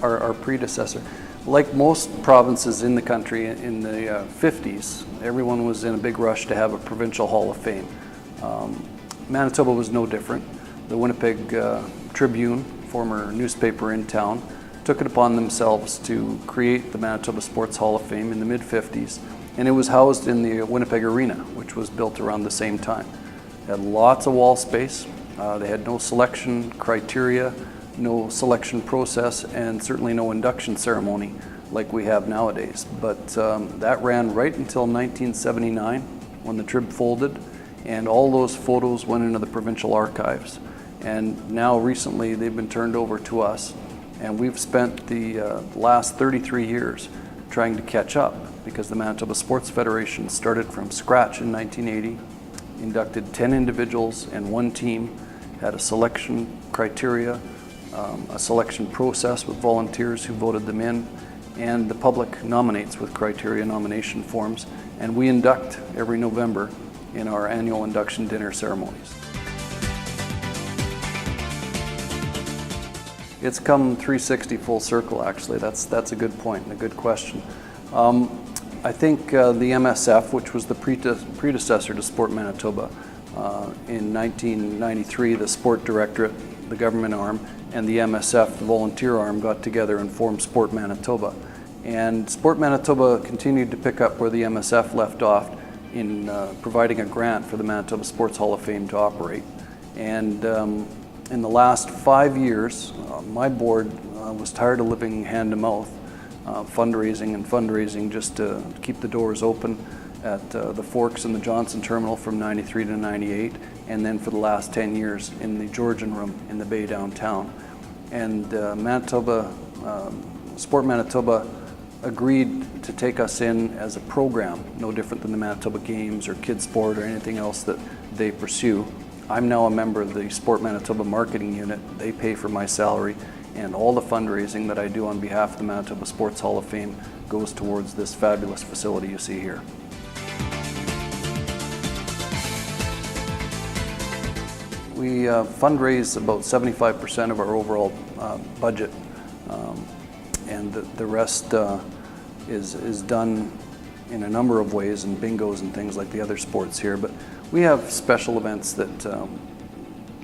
our predecessor. Like most provinces in the country in the 50s, everyone was in a big rush to have a provincial Hall of Fame. Manitoba was no different. The Winnipeg Tribune, former newspaper in town, took it upon themselves to create the Manitoba Sports Hall of Fame in the mid-50s, and it was housed in the Winnipeg Arena, which was built around the same time. It had lots of wall space. They had no selection criteria, no selection process, and certainly no induction ceremony like we have nowadays. But that ran right until 1979 when the Trib folded, and all those photos went into the provincial archives. And now recently they've been turned over to us, and we've spent the last 33 years trying to catch up, because the Manitoba Sports Federation started from scratch in 1980, inducted 10 individuals and 1 team, had a selection criteria, a selection process with volunteers who voted them in, and the public nominates with criteria nomination forms, and we induct every November in our annual induction dinner ceremonies. It's come 360 full circle, actually. That's a good point and a good question. I think the MSF, which was the predecessor to Sport Manitoba, in 1993, the Sport Directorate, the government arm, and the MSF, the volunteer arm, got together and formed Sport Manitoba. And Sport Manitoba continued to pick up where the MSF left off in providing a grant for the Manitoba Sports Hall of Fame to operate. And in the last 5 years, my board was tired of living hand to mouth, fundraising just to keep the doors open at the Forks and the Johnson Terminal from 93 to 98, and then for the last 10 years in the Georgian Room in the Bay downtown. And Sport Manitoba agreed to take us in as a program, no different than the Manitoba Games or Kids Sport or anything else that they pursue. I'm now a member of the Sport Manitoba marketing unit. They pay for my salary, and all the fundraising that I do on behalf of the Manitoba Sports Hall of Fame goes towards this fabulous facility you see here. We fundraise about 75% of our overall budget, and the rest is done in a number of ways, and bingos and things like the other sports here. But we have special events that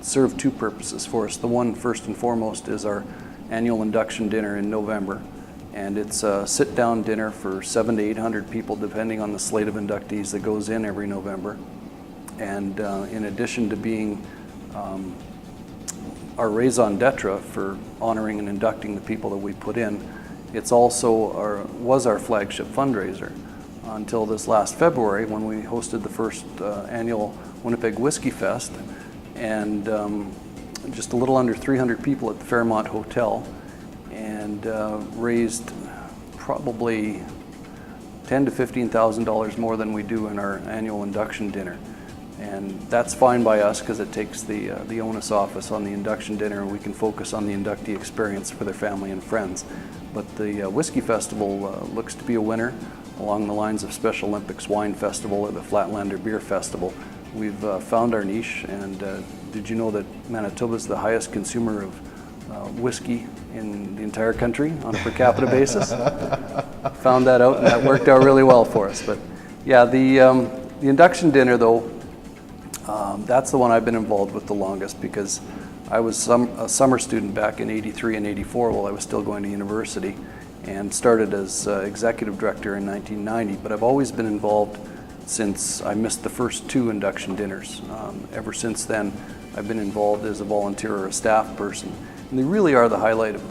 serve 2 purposes for us. The one, first and foremost, is our annual induction dinner in November, and it's a sit-down dinner for 700 to 800 people, depending on the slate of inductees that goes in every November. And in addition to being our raison d'etre for honoring and inducting the people that we put in, it's also was our flagship fundraiser until this last February, when we hosted the first annual Winnipeg Whiskey Fest, and just a little under 300 people at the Fairmont Hotel, and raised probably $10,000 to $15,000 more than we do in our annual induction dinner. And that's fine by us, because it takes the onus off us on the induction dinner, and we can focus on the inductee experience for their family and friends. But the Whiskey Festival looks to be a winner, along the lines of Special Olympics Wine Festival or the Flatlander Beer Festival. We've found our niche, and did you know that Manitoba is the highest consumer of whiskey in the entire country on a per capita basis? Found that out, and that worked out really well for us. But yeah, the induction dinner, though, that's the one I've been involved with the longest, because I was a summer student back in '83 and '84 while I was still going to university, and started as executive director in 1990. But I've always been involved since I missed the first 2 induction dinners. Ever since then, I've been involved as a volunteer or a staff person. And they really are the highlight of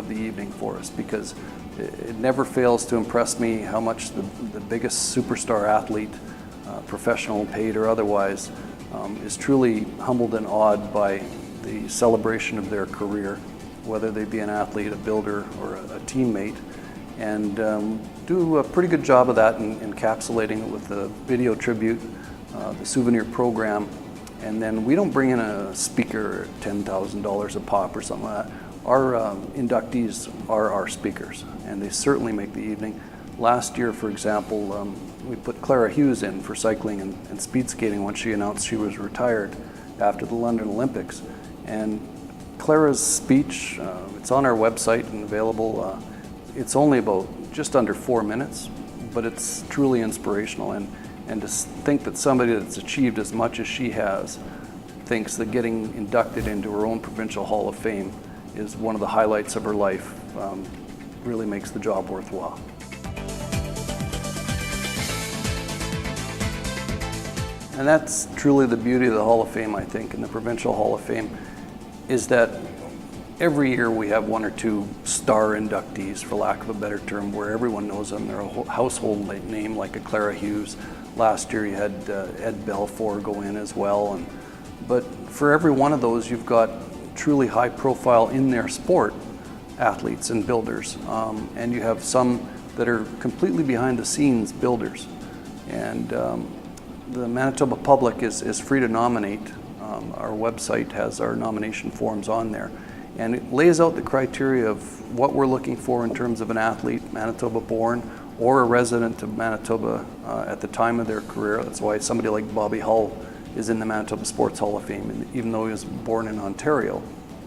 the evening for us, because it never fails to impress me how much the biggest superstar athlete, professional, paid or otherwise, is truly humbled and awed by the celebration of their career, whether they be an athlete, a builder, or a teammate, and do a pretty good job of that in encapsulating it with the video tribute, the souvenir program. And then we don't bring in a speaker at $10,000 a pop or something like that. Our inductees are our speakers, and they certainly make the evening. Last year, for example, we put Clara Hughes in for cycling and speed skating when she announced she was retired after the London Olympics. And Clara's speech, it's on our website and available. It's only about just under 4 minutes, but it's truly inspirational. And to think that somebody that's achieved as much as she has thinks that getting inducted into her own provincial Hall of Fame is one of the highlights of her life really makes the job worthwhile. And that's truly the beauty of the Hall of Fame, I think, and the Provincial Hall of Fame, is that every year we have one or two star inductees, for lack of a better term, where everyone knows them. They're a household name, like a Clara Hughes. Last year you had Ed Belfour go in as well. But for every one of those, you've got truly high profile in their sport athletes and builders. And you have some that are completely behind the scenes builders. And the Manitoba public is free to nominate. Our website has our nomination forms on there, and it lays out the criteria of what we're looking for in terms of an athlete, Manitoba born or a resident of Manitoba at the time of their career. That's why somebody like Bobby Hull is in the Manitoba Sports Hall of Fame, even though he was born in Ontario,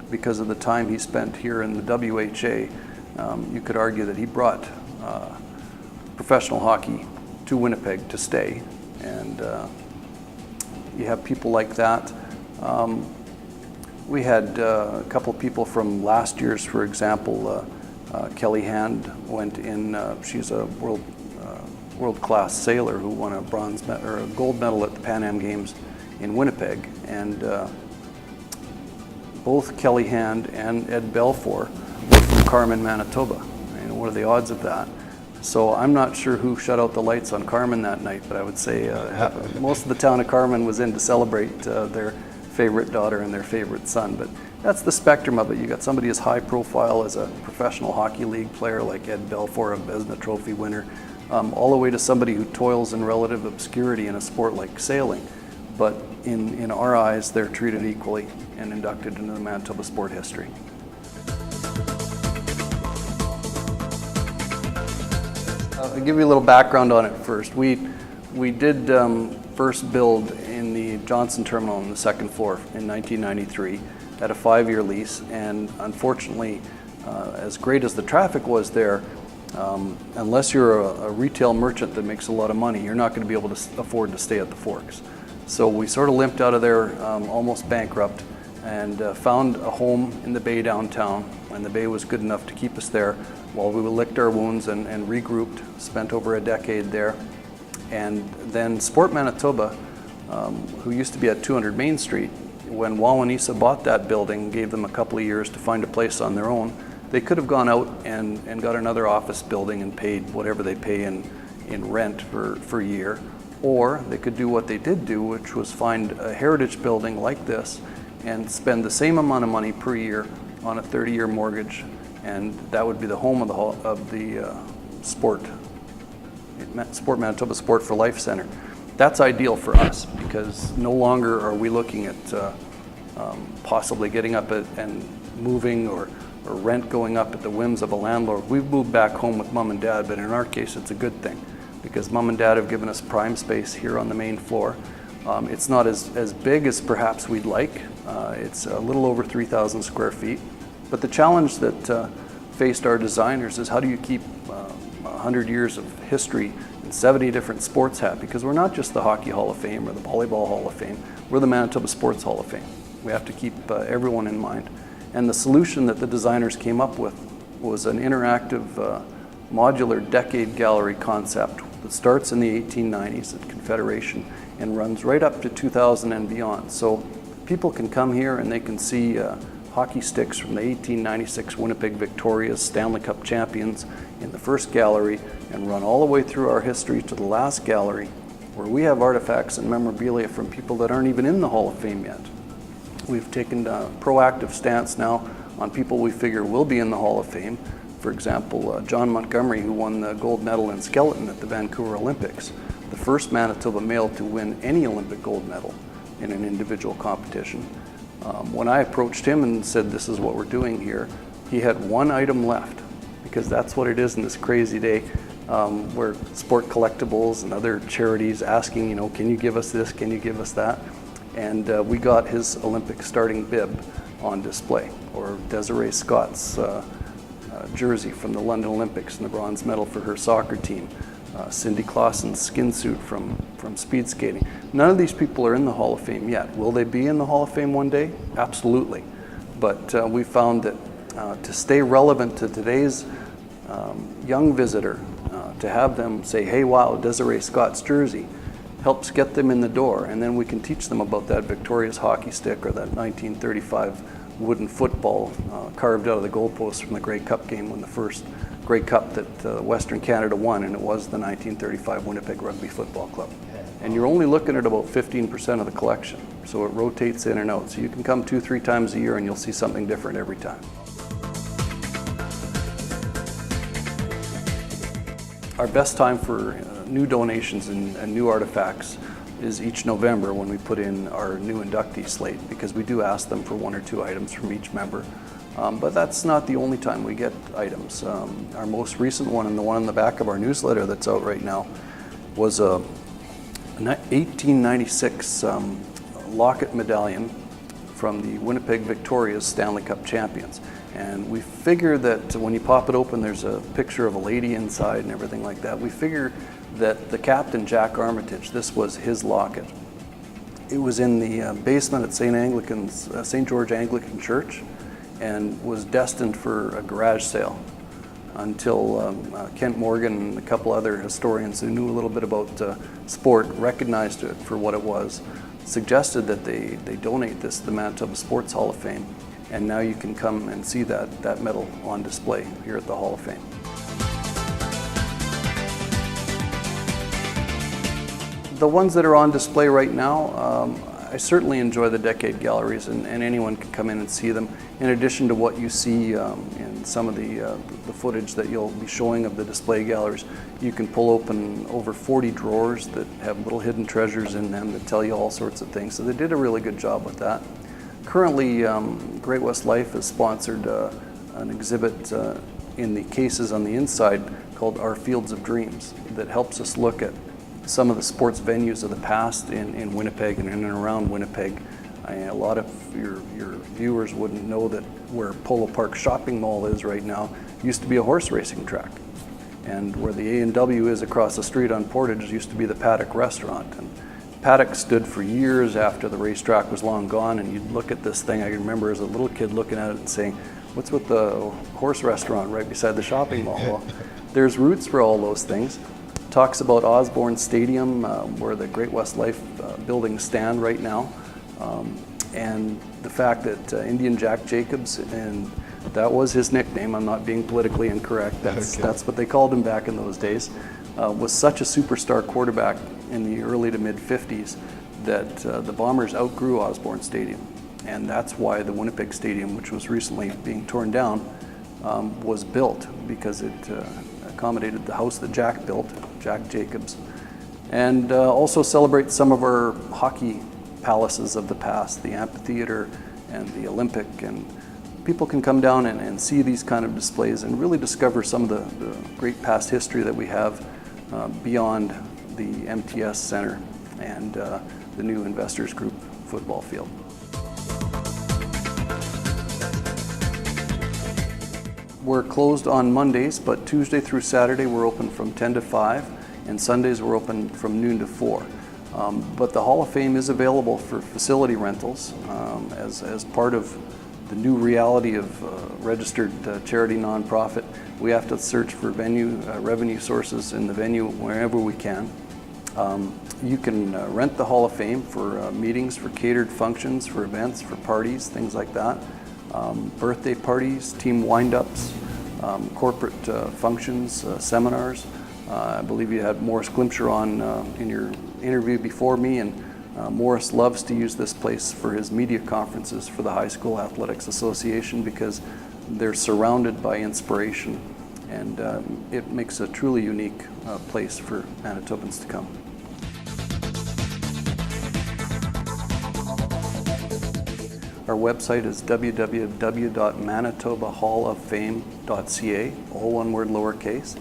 because of the time he spent here in the WHA. You could argue that he brought professional hockey to Winnipeg to stay. And you have people like that. We had a couple of people from last year's, for example, Kelly Hand went in. She's a world-class sailor who won a gold medal at the Pan Am Games in Winnipeg. And both Kelly Hand and Ed Belfour were from Carman, Manitoba. And what are the odds of that? So I'm not sure who shut out the lights on Carman that night, but I would say most of the town of Carman was in to celebrate their favorite daughter and their favorite son. But that's the spectrum of it. You got somebody as high profile as a professional hockey league player like Ed Belfour, a Vezina Trophy winner, all the way to somebody who toils in relative obscurity in a sport like sailing. But in our eyes, they're treated equally and inducted into the Manitoba sport history. I'll give you a little background on it first. We did first build in the Johnson Terminal on the second floor in 1993 at a 5-year lease, and unfortunately, as great as the traffic was there, unless you're a retail merchant that makes a lot of money, you're not going to be able to afford to stay at the Forks. So we sort of limped out of there almost bankrupt, and found a home in the Bay downtown, and the Bay was good enough to keep us there while we licked our wounds and regrouped, spent over a decade there. And then Sport Manitoba, who used to be at 200 Main Street, when Wawanesa bought that building, gave them a couple of years to find a place on their own. They could have gone out and got another office building and paid whatever they pay in rent for a year, or they could do what they did do, which was find a heritage building like this and spend the same amount of money per year on a 30-year mortgage, and that would be the home of the Sport Manitoba Sport for Life Center. That's ideal for us because no longer are we looking at possibly getting up and moving or rent going up at the whims of a landlord. We've moved back home with mom and dad, but in our case it's a good thing because mom and dad have given us prime space here on the main floor. It's not as big as perhaps we'd like. It's a little over 3,000 square feet. But the challenge that faced our designers is how do you keep 100 years of history and 70 different sports happy? Because we're not just the Hockey Hall of Fame or the Volleyball Hall of Fame. We're the Manitoba Sports Hall of Fame. We have to keep everyone in mind. And the solution that the designers came up with was an interactive modular decade gallery concept that starts in the 1890s at Confederation and runs right up to 2000 and beyond. So people can come here and they can see hockey sticks from the 1896 Winnipeg Victorias, Stanley Cup champions in the first gallery, and run all the way through our history to the last gallery, where we have artifacts and memorabilia from people that aren't even in the Hall of Fame yet. We've taken a proactive stance now on people we figure will be in the Hall of Fame. For example, John Montgomery, who won the gold medal in skeleton at the Vancouver Olympics, the first Manitoba male to win any Olympic gold medal in an individual competition. When I approached him and said, this is what we're doing here, he had one item left, because that's what it is in this crazy day, where sport collectibles and other charities asking, can you give us this, can you give us that? And we got his Olympic starting bib, on display, or Desiree Scott's jersey from the London Olympics and the bronze medal for her soccer team, Cindy Clausen's skin suit from speed skating. None of these people are in the Hall of Fame yet. Will they be in the Hall of Fame one day? Absolutely. But we found that to stay relevant to today's young visitor, to have them say, hey, wow, Desiree Scott's jersey, helps get them in the door, and then we can teach them about that victorious hockey stick or that 1935 wooden football carved out of the goalpost from the Grey Cup game, when the first Grey Cup that Western Canada won, and it was the 1935 Winnipeg Rugby Football Club. And you're only looking at about 15% of the collection, so it rotates in and out. So you can come 2-3 times a year and you'll see something different every time. Our best time for new donations and new artifacts is each November, when we put in our new inductee slate, because we do ask them for 1 or 2 items from each member. But that's not the only time we get items. Our most recent one, and the one on the back of our newsletter that's out right now, was a 1896 Locket medallion from the Winnipeg Victoria's Stanley Cup champions. And we figure that when you pop it open, there's a picture of a lady inside and everything like that. We figure that the captain, Jack Armitage, this was his locket. It was in the basement at St. George Anglican Church, and was destined for a garage sale until Kent Morgan and a couple other historians who knew a little bit about sport recognized it for what it was, suggested that they donate this to the Manitoba Sports Hall of Fame. And now you can come and see that medal on display here at the Hall of Fame. The ones that are on display right now, I certainly enjoy the decade galleries, and anyone can come in and see them. In addition to what you see in some of the footage that you'll be showing of the display galleries, you can pull open over 40 drawers that have little hidden treasures in them that tell you all sorts of things. So they did a really good job with that. Currently, Great West Life has sponsored an exhibit in the cases on the inside called Our Fields of Dreams, that helps us look at some of the sports venues of the past in Winnipeg and in and around Winnipeg. A lot of your viewers wouldn't know that where Polo Park Shopping Mall is right now used to be a horse racing track. And where the A&W is across the street on Portage used to be the Paddock Restaurant. And Paddock stood for years after the racetrack was long gone, and you'd look at this thing, I remember as a little kid looking at it and saying, what's with the horse restaurant right beside the shopping mall? Well, there's roots for all those things. Talks about Osborne Stadium, where the Great West Life buildings stand right now, and the fact that Indian Jack Jacobs, and that was his nickname, I'm not being politically incorrect, that's what they called him back in those days, was such a superstar quarterback in the early to mid 50s that the Bombers outgrew Osborne Stadium. And that's why the Winnipeg Stadium, which was recently being torn down, was built, because it accommodated the house that Jack built, Jack Jacobs, and also celebrates some of our hockey palaces of the past, the amphitheater and the Olympic, and people can come down and see these kind of displays and really discover some of the great past history that we have beyond the MTS Center and the new Investors Group football field. We're closed on Mondays, but Tuesday through Saturday we're open from 10 to 5, and Sundays we're open from noon to 4. But the Hall of Fame is available for facility rentals as part of the new reality of registered charity nonprofit. We have to search for revenue sources in the venue wherever we can. You can rent the Hall of Fame for meetings, for catered functions, for events, for parties, things like that. Birthday parties, team wind-ups, corporate functions, seminars. I believe you had Morris Glimcher on in your interview before me, and Morris loves to use this place for his media conferences for the High School Athletics Association, because they're surrounded by inspiration, and it makes a truly unique place for Manitobans to come. Our website is www.manitobahalloffame.ca, all one word, lowercase.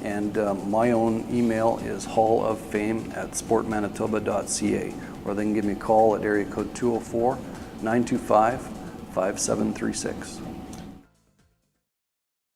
And my own email is halloffame@sportmanitoba.ca, or they can give me a call at area code 204-925-5455. 5736.